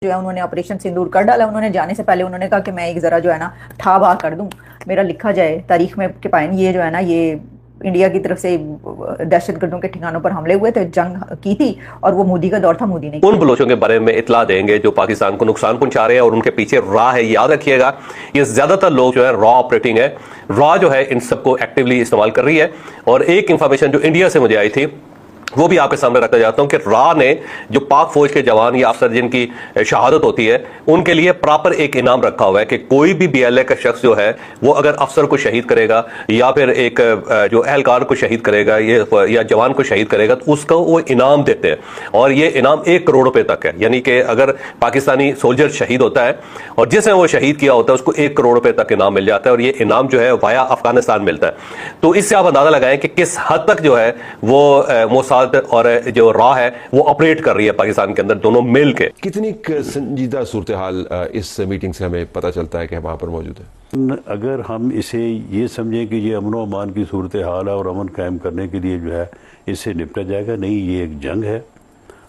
जो है उन्होंने ऑपरेशन सिंदूर कर डाला। उन्होंने जाने से पहले उन्होंने कहा कि मैं एक ज़रा जो है ना ठा बहा कर दूं, मेरा लिखा जाए तारीख में कि पाइन ये जो है ना ये इंडिया की तरफ से दहशतगर्दों के ठिकानों पर हमले हुए थे, जंग की थी, और वो मोदी का दौर था, मोदी ने उन बलोचों के बारे में इतला देंगे जो पाकिस्तान को नुकसान पहुंचा रहे हैं और उनके पीछे रॉ है। याद रखिएगा, ये ज्यादातर लोग जो है रॉ ऑपरेटिंग है, रॉ जो है इन सबको एक्टिवली इस्तेमाल कर रही है। और एक इंफॉर्मेशन जो इंडिया से मुझे आई थी वो भी आपके सामने रखना चाहता हूं कि रॉ ने जो पाक फौज के जवान या अफसर जिनकी शहादत होती है उनके लिए प्रॉपर एक इनाम रखा हुआ है कि कोई भी बीएलए का शख्स जो है वो अगर अफसर को शहीद करेगा या फिर एक जो एहलकार को शहीद करेगा या जवान को शहीद करेगा तो उसको वो इनाम देते हैं। और ये इनाम 1 करोड़ रुपए तक है, यानी कि अगर पाकिस्तानी सोल्जर शहीद होता है और जिसने वो शहीद किया होता है उसको 1 करोड़ रुपए तक इनाम मिल जाता है। और ये इनाम जो है वाया अफगानिस्तान मिलता है। तो इससे आप अंदाजा लगाएं कि किस हद तक जो है वो मोसाद और जो रॉ है वो ऑपरेट कर रही है पाकिस्तान के अंदर, दोनों मिल के। कितनी संजीदा सूरत हाल इस मीटिंग से हमें पता चलता है कि वहां पर मौजूद है? अगर हम इसे ये समझें कि ये अमन व अमान की सूरत हाल है और अमन कायम करने के लिए जो है इससे निपटा जाएगा, नहीं, ये एक जंग है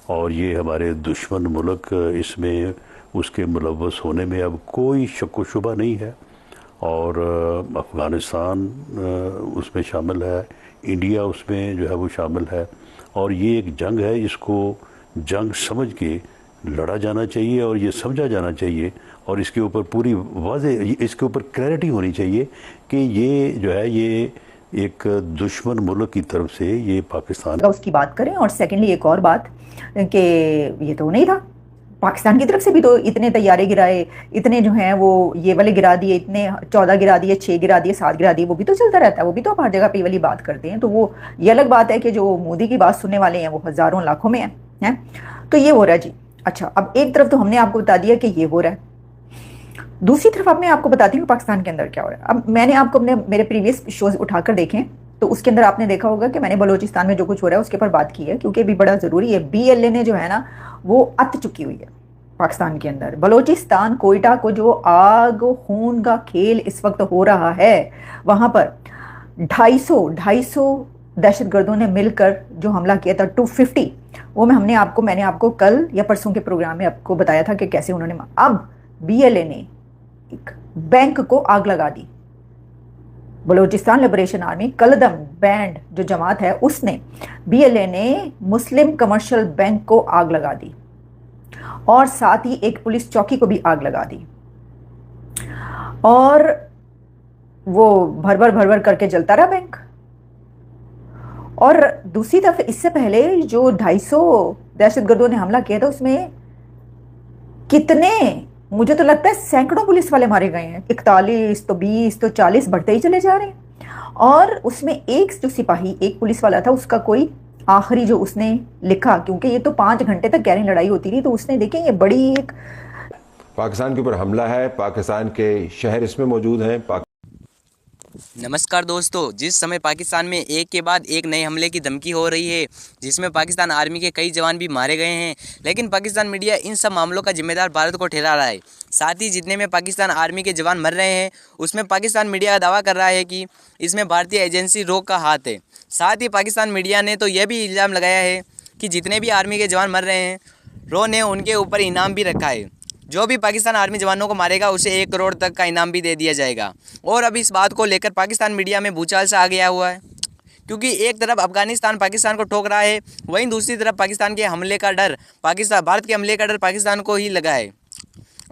और ये हमारे दुश्मन मुल्क इसमें उसके मुलव्वस होने में अब कोई शक व शुबा नहीं है। और अफ़गानिस्तान उसमें शामिल है, इंडिया उसमें जो है वो शामिल है, और ये एक जंग है, इसको जंग समझ के लड़ा जाना चाहिए और ये समझा जाना चाहिए और इसके ऊपर पूरी वाज़ेह, इसके ऊपर क्लैरिटी होनी चाहिए कि ये जो है ये एक दुश्मन मुल्क की तरफ से ये पाकिस्तान उसकी बात करें। और सेकेंडली एक और बात कि ये तो नहीं था, पाकिस्तान की तरफ से भी तो इतने तैयारे गिराए, इतने जो हैं वो ये वाले गिरा दिए, इतने 14 गिरा दिए, 6 गिरा दिए, 7 गिरा दिए, वो भी तो चलता रहता है। वो भी तो आप हर जगह पे ये वाली बात करते हैं। तो वो ये अलग बात है कि जो मोदी की बात सुनने वाले हैं वो हजारों लाखों में हैं। तो ये हो रहा है जी। अच्छा, अब एक तरफ तो हमने आपको बता दिया कि ये हो रहा है, दूसरी तरफ अब मैं आपको बताती हूँ पाकिस्तान के अंदर क्या हो रहा है। अब मैंने आपको मेरे प्रीवियस शोज उठाकर देखें तो उसके अंदर आपने देखा होगा कि मैंने बलोचिस्तान में जो कुछ हो रहा है उसके ऊपर बात की है, क्योंकि भी बड़ा ज़रूरी है। BLA ने जो है ना वो अत चुकी हुई है पाकिस्तान के अंदर। बलोचिस्तान कोयटा को जो आग खून का खेल इस वक्त हो रहा है, वहाँ पर 250 दहशतगर्दों ने मिलकर जो हमला किया था 250, वो मैंने आपको कल या परसों के प्रोग्राम में आपको बताया था कि कैसे उन्होंने। अब BLA ने एक बैंक को आग लगा दी। बलोचिस्तान लिबरेशन आर्मी कलदम बैंड जो जमात है उसने, BLA ने मुस्लिम कमर्शियल बैंक को आग लगा दी और साथ ही एक पुलिस चौकी को भी आग लगा दी और वो भर करके जलता रहा बैंक। और दूसरी तरफ इससे पहले जो 250 दहशतगर्दों ने हमला किया था उसमें कितने, मुझे तो लगता है सैकड़ों पुलिस वाले मारे गए हैं। 41 तो 20 तो 40 बढ़ते ही चले जा रहे हैं। और उसमें एक जो सिपाही, एक पुलिस वाला था, उसका कोई आखिरी जो उसने लिखा, क्योंकि ये तो 5 घंटे तक गहरी लड़ाई होती रही, तो उसने देखें ये बड़ी एक पाकिस्तान के ऊपर हमला है, पाकिस्तान के शहर इसमें मौजूद हैं। नमस्कार दोस्तों, जिस समय पाकिस्तान में एक के बाद एक नए हमले की धमकी हो रही है जिसमें पाकिस्तान आर्मी के कई जवान भी मारे गए हैं, लेकिन पाकिस्तान मीडिया इन सब मामलों का जिम्मेदार भारत को ठहरा रहा है। साथ ही जितने में पाकिस्तान आर्मी के जवान मर रहे हैं उसमें पाकिस्तान मीडिया का दावा कर रहा है कि इसमें भारतीय एजेंसी रॉ का हाथ है। साथ ही पाकिस्तान मीडिया ने तो यह भी इल्ज़ाम लगाया है कि जितने भी आर्मी के जवान मर रहे हैं रॉ ने उनके ऊपर इनाम भी रखा है, जो भी पाकिस्तान आर्मी जवानों को मारेगा उसे 1 करोड़ तक का इनाम भी दे दिया जाएगा। और अब इस बात को लेकर पाकिस्तान मीडिया में भूचाल सा आ गया हुआ है, क्योंकि एक तरफ अफगानिस्तान पाकिस्तान को ठोक रहा है, वहीं दूसरी तरफ पाकिस्तान के हमले का डर भारत के हमले का डर पाकिस्तान को ही लगा है।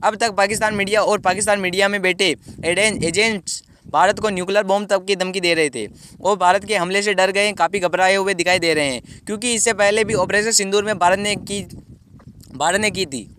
अब तक पाकिस्तान मीडिया और पाकिस्तान मीडिया में बैठे एजेंट्स भारत को न्यूक्लियर बॉम्ब तक की धमकी दे रहे थे और भारत के हमले से डर गए, काफ़ी घबराए हुए दिखाई दे रहे हैं, क्योंकि इससे पहले भी ऑपरेशन सिंदूर में भारत ने की थी।